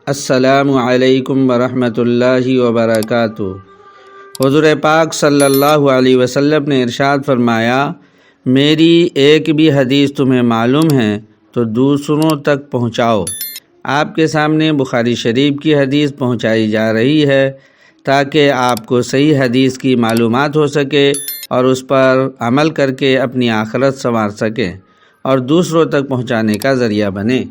السلام علیکم ورحمۃ اللہ وبرکاتہ۔ حضور پاک صلی اللہ علیہ وسلم نے ارشاد فرمایا، میری ایک بھی حدیث تمہیں معلوم ہے تو دوسروں تک پہنچاؤ۔ آپ کے سامنے بخاری شریف کی حدیث پہنچائی جا رہی ہے تاکہ آپ کو صحیح حدیث کی معلومات ہو سکے اور اس پر عمل کر کے اپنی آخرت سنوار سکیں اور دوسروں تک پہنچانے کا ذریعہ بنے۔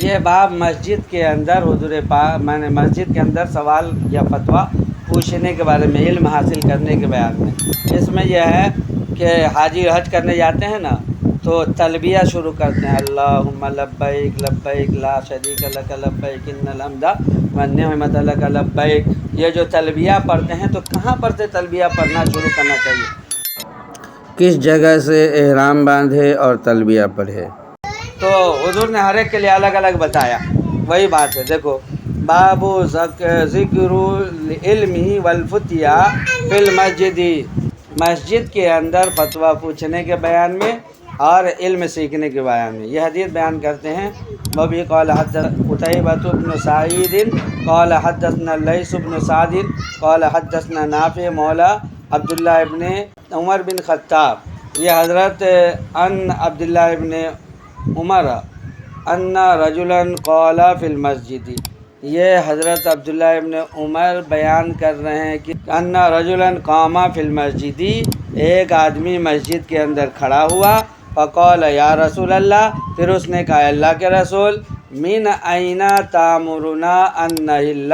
یہ باب مسجد کے اندر مسجد کے اندر سوال یا فتویٰ پوچھنے کے بارے میں، علم حاصل کرنے کے بیان میں۔ اس میں یہ ہے کہ حاجی حج کرنے جاتے ہیں نا تو تلبیہ شروع کرتے ہیں، اللہم لبیک لبیک لا شریک لک لبیک ان الحمد والنعمت لک لبیک۔ یہ جو تلبیہ پڑھتے ہیں تو کہاں پر سے تلبیہ پڑھنا شروع کرنا چاہیے؟ کس جگہ سے احرام باندھے اور تلبیہ پڑھے؟ تو حضور نے ہر ایک کے لیے الگ الگ بتایا، وہی بات ہے۔ دیکھو، باب ذکر العلم والفتیہ فی المسجد، مسجد کے اندر فتویٰ پوچھنے کے بیان میں اور علم سیکھنے کے بیان میں۔ یہ حدیث بیان کرتے ہیں، وبی قال حدثنا قتیبہ بن سعید قال حدثنا لیث بن سعد قال حدثنا نافع مولا عبداللہ ابن عمر بن خطاب۔ یہ حضرت ان عبداللہ ابن عمر ان رجلا قال فی المسجد، یہ حضرت عبداللہ ابن عمر بیان کر رہے ہیں کہ ان رجلا قام فی المسجد، ایک آدمی مسجد کے اندر کھڑا ہوا، فقال یا رسول اللہ، پھر اس نے کہا اللہ کے رسول، من این تامرنا ان نحل،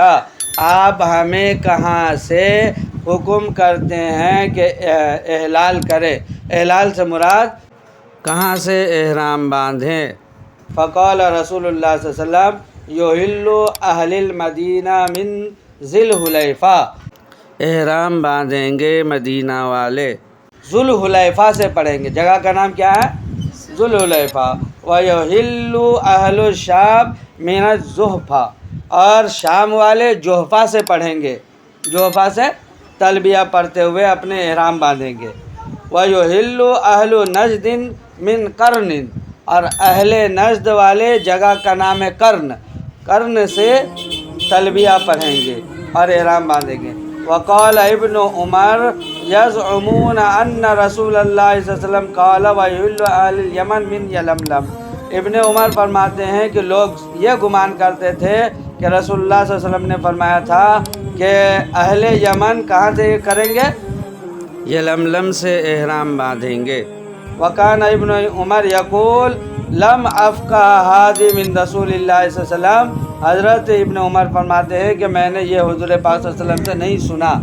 آپ ہمیں کہاں سے حکم کرتے ہیں کہ احلال کرے؟ احلال سے مراد کہاں سے احرام باندھیں؟ فقال رسول اللہ صلی اللہ علیہ وسلم، یحل اہل المدینہ من ذی الحلیفہ، احرام باندھیں گے مدینہ والے ذو الحلیفہ سے پڑھیں گے۔ جگہ کا نام کیا ہے؟ ذو الحلیفہ۔ ویحل اہل الشام من الجحفہ، اور شام والے جحفہ سے پڑھیں گے، جحفہ سے تلبیہ پڑھتے ہوئے اپنے احرام باندھیں گے۔ ویحل اہل نجد من قرن، اور اہل نجد والے جگہ کا نام ہے قرن، قرن سے تلبیہ پڑھیں گے اور احرام باندھیں گے۔ وقال ابن عمر یزعمون ان رسول اللہ صلی اللہ علیہ وسلم قال ویحل اہل الیمن من یلملم، ابن عمر فرماتے ہیں کہ لوگ یہ گمان کرتے تھے کہ رسول اللہ صلی اللہ علیہ وسلم نے فرمایا تھا کہ اہل یمن کہاں سے کریں گے؟ یلملم سے احرام باندھیں گے۔ وکان ابن عمر یقول لم افقہ ھذا من رسول اللہ صلی اللہ علیہ وسلم، حضرت ابن عمر فرماتے ہیں کہ میں نے یہ حضور پاک صلی اللہ علیہ وسلم سے نہیں سنا۔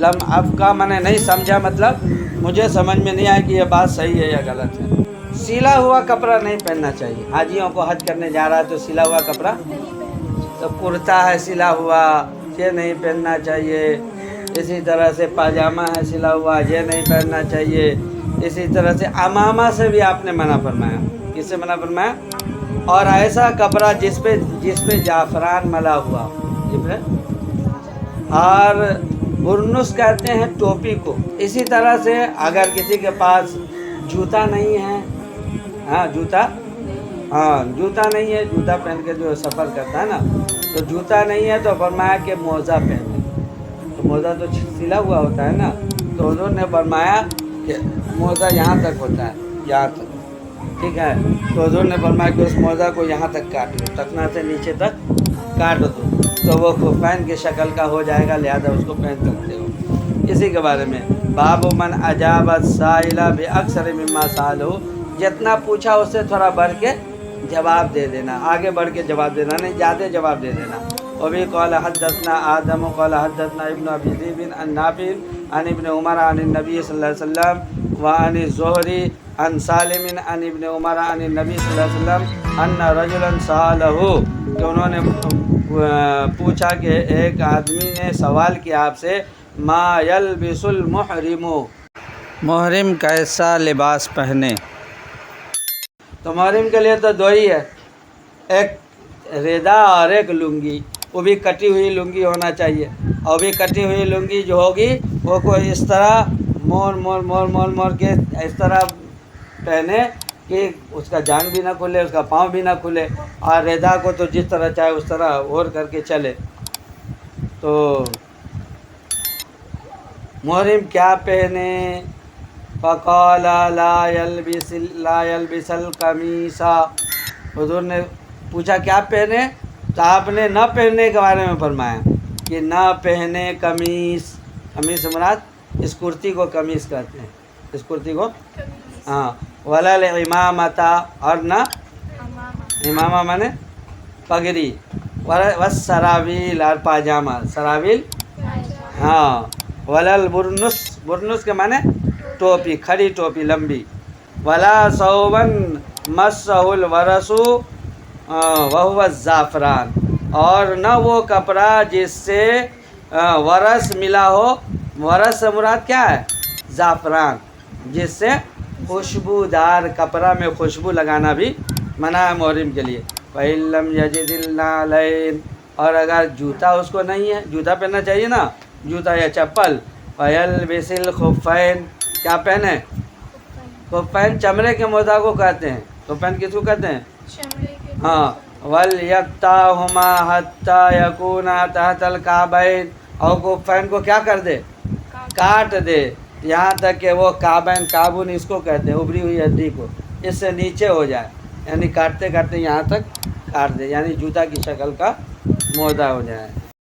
لم افقہ میں نے نہیں سمجھا، مطلب مجھے سمجھ میں نہیں آیا کہ یہ بات صحیح ہے یا غلط ہے۔ سلا ہوا کپڑا نہیں پہننا چاہیے۔ حاجیوں کو حج کرنے جا رہا ہے تو سلا ہوا کپڑا، تو کرتا ہے سلا ہوا، یہ نہیں پہننا چاہیے۔ اسی طرح سے پاجامہ ہے سلا ہوا، یہ نہیں پہننا چاہیے۔ اسی طرح سے عمامہ سے بھی آپ نے منع فرمایا۔ کس سے منع فرمایا؟ اور ایسا کپڑا جس پہ زعفران ملا ہوا، اور برنس کہتے ہیں ٹوپی کو۔ اسی طرح سے اگر کسی کے پاس جوتا نہیں ہے، جوتا نہیں ہے، جوتا پہن کے جو سفر کرتا ہے نا، تو جوتا نہیں ہے تو فرمایا کہ موزہ پہنے، تو موزہ تو سلا ہوا ہوتا ہے نا، تو حضور نے فرمایا کہ موزہ یہاں تک ہوتا ہے، یہاں تک، ٹھیک ہے، تو حضور نے فرمایا کہ اس موزہ کو یہاں تک کاٹ لو، ٹخنا سے نیچے تک کاٹ دو، تو وہ خفین کی شکل کا ہو جائے گا، لہذا اس کو پہن سکتے ہو۔ اسی کے بارے میں باب من اجاب السائل باکثر مما سالہ، جتنا پوچھا اس سے تھوڑا بڑھ کے جواب دے دینا، آگے بڑھ کے جواب دینا نہیں، زیادہ جواب دے دینا۔ وبی قال حدثنا آدم قال حدثنا ابن ابی ذئب عن نافع عن ابن عمر عن النبی صلی اللہ علیہ وسلم وعن الزہری عن سالم عن ابن عمر عن النبی صلی اللہ علیہ وسلم ان رجلا سالہ، کہ انہوں نے پوچھا کہ ایک آدمی نے سوال کیا آپ سے، ما یلبس المحرم، محرم کیسا لباس پہنے؟ تو محرم کے لیے تو دو ہی ہے، ایک ردا اور ایک لنگی، وہ بھی کٹی ہوئی لنگی ہونا چاہیے، اور بھی کٹی ہوئی لنگی جو ہوگی وہ کوئی اس طرح مور کے اس طرح پہنے کہ اس کا جان بھی نہ کھلے، اس کا پاؤں بھی نہ کھلے، اور ردا کو تو جس طرح چاہے اس طرح اور کر کے چلے۔ تو محرم کیا پہنے؟ فقال لا يلبس القمیص، حضور نے پوچھا کیا پہنے؟ تو آپ نے نہ پہننے کے بارے میں فرمایا کہ نہ پہنے قمیص۔ قمیص سے مراد اس کرتی کو قمیص کہتے ہیں، اس کرتی کو ہاں، ولا الامامۃ، اور نہ امامہ مانے پگڑی، والسراویل، اور پاجامہ، سراویل ہاں، ولا البرنس، برنس کے معنی ٹوپی، کھڑی ٹوپی لمبی، ولا ثوبا مسہ الورس وہو الزعفران، اور نہ وہ کپڑا جس سے ورس ملا ہو، ورس سے مراد کیا ہے؟ زعفران، جس سے خوشبودار کپڑا میں خوشبو لگانا بھی منع ہے محرم کے لیے۔ فَإِن لَّمْ يَجِدِ النَّعْلَيْنِ، اور اگر جوتا اس کو نہیں ہے، جوتا پہننا چاہیے نا، جوتا یا چپل، فَيَلْبِسِ الْخُفَّيْنِ، کیا پہنے؟ خفین چمڑے کے موزہ کو کہتے ہیں، خفین کس کو کہتے ہیں؟ ہاں، وَلْيَقْطَعْهُمَا حَتَّى يَكُونَا تَحْتَ الْكَعْبَيْنِ، اور خفین کو کیا کر دے؟ کاٹ دے، یہاں تک کہ وہ کعبین، کعبون اس کو کہتے ہیں ابری ہوئی ہڈی کو، اس سے نیچے ہو جائے، یعنی کاٹتے کاٹتے یہاں تک کاٹ دے، یعنی جوتا کی شکل کا موزہ ہو جائے۔